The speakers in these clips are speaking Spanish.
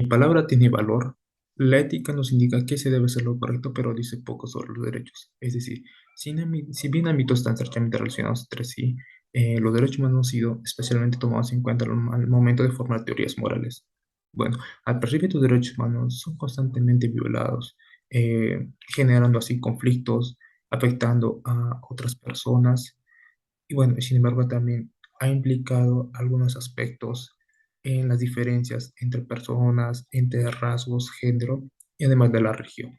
Mi palabra tiene valor. La ética nos indica que se debe hacer lo correcto, pero dice poco sobre los derechos. Es decir, si bien ámbitos están estrechamente relacionados entre sí, los derechos humanos han sido especialmente tomados en cuenta al momento de formar teorías morales. Bueno, al percibir tus derechos humanos son constantemente violados, generando así conflictos, afectando a otras personas y bueno, sin embargo, también ha implicado algunos aspectos en las diferencias entre personas, entre rasgos, género y además de la región.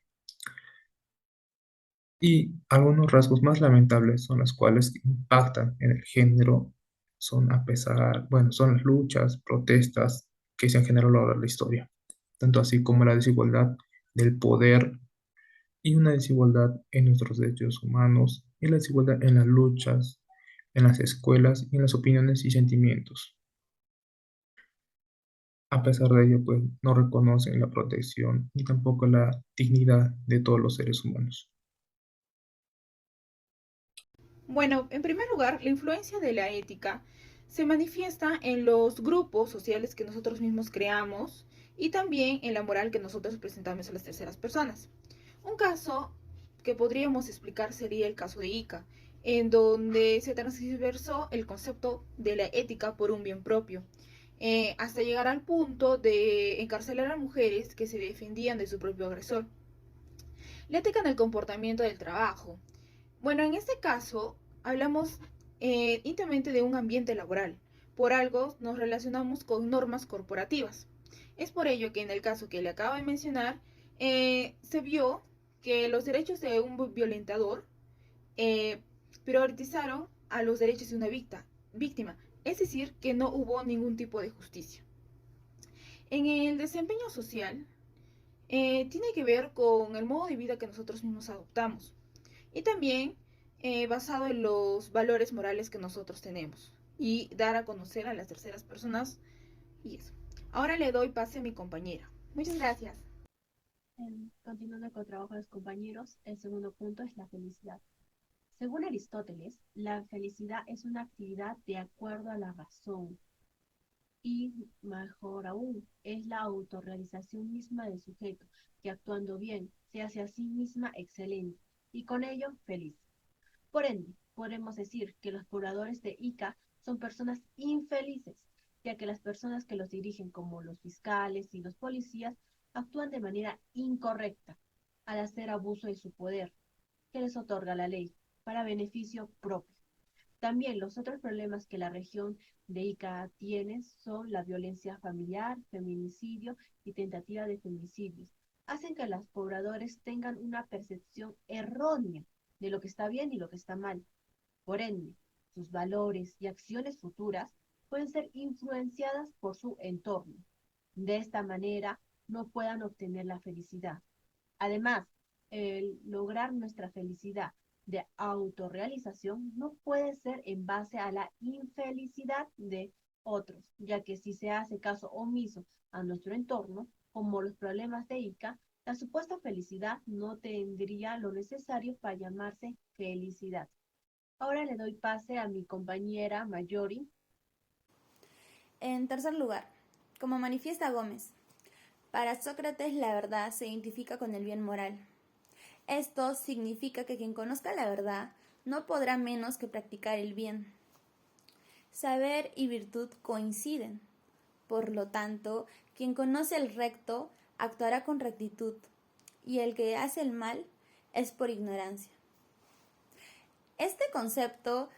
Y algunos rasgos más lamentables son los cuales impactan en el género, son a pesar, bueno, son las luchas, protestas que se han generado a lo largo de la historia, tanto así como la desigualdad del poder y una desigualdad en nuestros derechos humanos y la desigualdad en las luchas, en las escuelas y en las opiniones y sentimientos. A pesar de ello, pues no reconocen la protección ni tampoco la dignidad de todos los seres humanos. Bueno, en primer lugar, la influencia de la ética se manifiesta en los grupos sociales que nosotros mismos creamos y también en la moral que nosotros presentamos a las terceras personas. Un caso que podríamos explicar sería el caso de Ica, en donde se transversó el concepto de la ética por un bien propio, hasta llegar al punto de encarcelar a mujeres que se defendían de su propio agresor. La ética en el comportamiento del trabajo. Bueno, en este caso hablamos íntimamente de un ambiente laboral. Por algo nos relacionamos con normas corporativas. Es por ello que en el caso que le acabo de mencionar, se vio que los derechos de un violentador eh, priorizaron a los derechos de una víctima. Es decir, que no hubo ningún tipo de justicia. En el desempeño social, tiene que ver con el modo de vida que nosotros mismos adoptamos y también basado en los valores morales que nosotros tenemos y dar a conocer a las terceras personas y eso. Ahora le doy pase a mi compañera. Muchas gracias. Continuando con el trabajo de los compañeros, el segundo punto es la felicidad. Según Aristóteles, la felicidad es una actividad de acuerdo a la razón y, mejor aún, es la autorrealización misma del sujeto, que actuando bien se hace a sí misma excelente y con ello feliz. Por ende, podemos decir que los pobladores de Ica son personas infelices, ya que las personas que los dirigen, como los fiscales y los policías, actúan de manera incorrecta al hacer abuso de su poder que les otorga la ley para beneficio propio. También los otros problemas que la región de Ica tiene son la violencia familiar, feminicidio y tentativa de femicidios. Hacen que los pobladores tengan una percepción errónea de lo que está bien y lo que está mal. Por ende, sus valores y acciones futuras pueden ser influenciadas por su entorno. De esta manera, no puedan obtener la felicidad. Además, el lograr nuestra felicidad de autorrealización no puede ser en base a la infelicidad de otros, ya que si se hace caso omiso a nuestro entorno, como los problemas de ICA, la supuesta felicidad no tendría lo necesario para llamarse felicidad. Ahora le doy pase a mi compañera Mayori. En tercer lugar, como manifiesta Gómez, para Sócrates la verdad se identifica con el bien moral. Esto significa que quien conozca la verdad no podrá menos que practicar el bien. Saber y virtud coinciden. Por lo tanto, quien conoce el recto actuará con rectitud, y el que hace el mal es por ignorancia. Este concepto,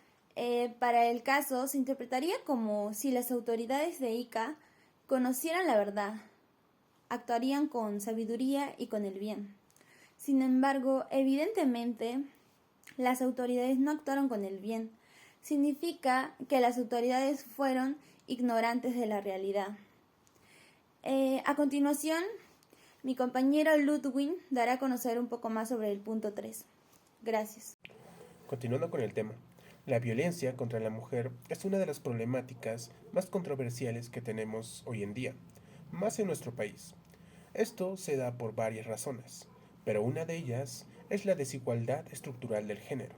para el caso, se interpretaría como si las autoridades de Ica conocieran la verdad, actuarían con sabiduría y con el bien. Sin embargo, evidentemente, las autoridades no actuaron con el bien. Significa que las autoridades fueron ignorantes de la realidad. A continuación, mi compañero Ludwig dará a conocer un poco más sobre el punto 3. Gracias. Continuando con el tema, la violencia contra la mujer es una de las problemáticas más controversiales que tenemos hoy en día, más en nuestro país. Esto se da por varias razones, pero una de ellas es la desigualdad estructural del género.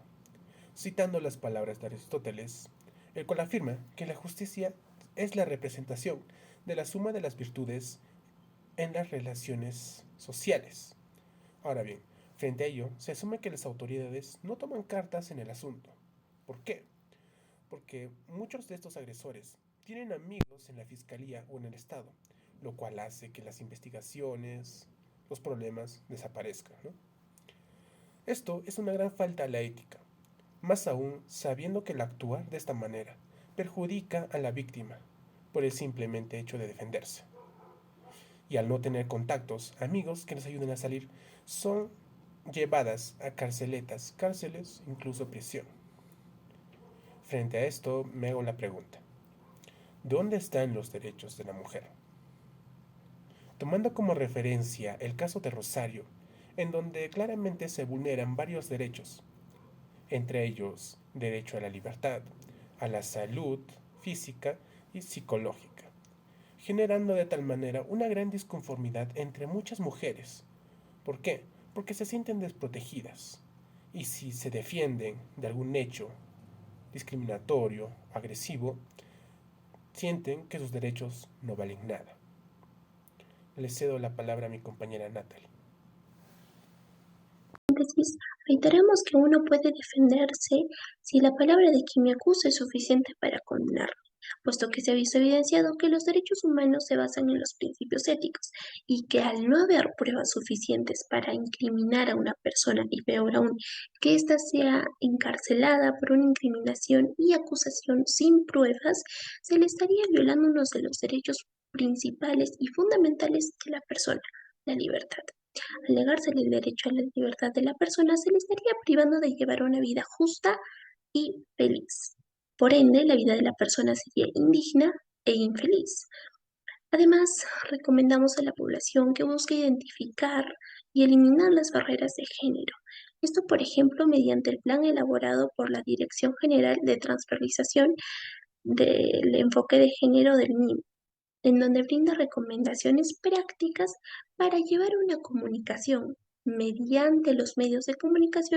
Citando las palabras de Aristóteles, el cual afirma que la justicia es la representación de la suma de las virtudes en las relaciones sociales. Ahora bien, frente a ello, se asume que las autoridades no toman cartas en el asunto. ¿Por qué? Porque muchos de estos agresores tienen amigos en la fiscalía o en el Estado, lo cual hace que las investigaciones, los problemas desaparezcan, ¿no? Esto es una gran falta a la ética, más aún sabiendo que el actuar de esta manera perjudica a la víctima por el simplemente hecho de defenderse. Y al no tener contactos, amigos que les ayuden a salir, son llevadas a carceletas, cárceles, incluso prisión. Frente a esto, me hago la pregunta, ¿dónde están los derechos de la mujer? Tomando como referencia el caso de Rosario, en donde claramente se vulneran varios derechos, entre ellos derecho a la libertad, a la salud física y psicológica, generando de tal manera una gran disconformidad entre muchas mujeres. ¿Por qué? Porque se sienten desprotegidas y si se defienden de algún hecho discriminatorio, agresivo, sienten que sus derechos no valen nada. Le cedo la palabra a mi compañera Natalie. Entonces, reiteramos que uno puede defenderse si la palabra de quien me acusa es suficiente para condenarlo, puesto que se ha visto evidenciado que los derechos humanos se basan en los principios éticos y que al no haber pruebas suficientes para incriminar a una persona y peor aún, que ésta sea encarcelada por una incriminación y acusación sin pruebas, se le estaría violando uno de los derechos principales y fundamentales de la persona, la libertad. Al negársele el derecho a la libertad de la persona, se le estaría privando de llevar una vida justa y feliz. Por ende, la vida de la persona sería indigna e infeliz. Además, recomendamos a la población que busque identificar y eliminar las barreras de género. Esto, por ejemplo, mediante el plan elaborado por la Dirección General de Transversalización del Enfoque de Género del MIM, en donde brinda recomendaciones prácticas para llevar una comunicación mediante los medios de comunicación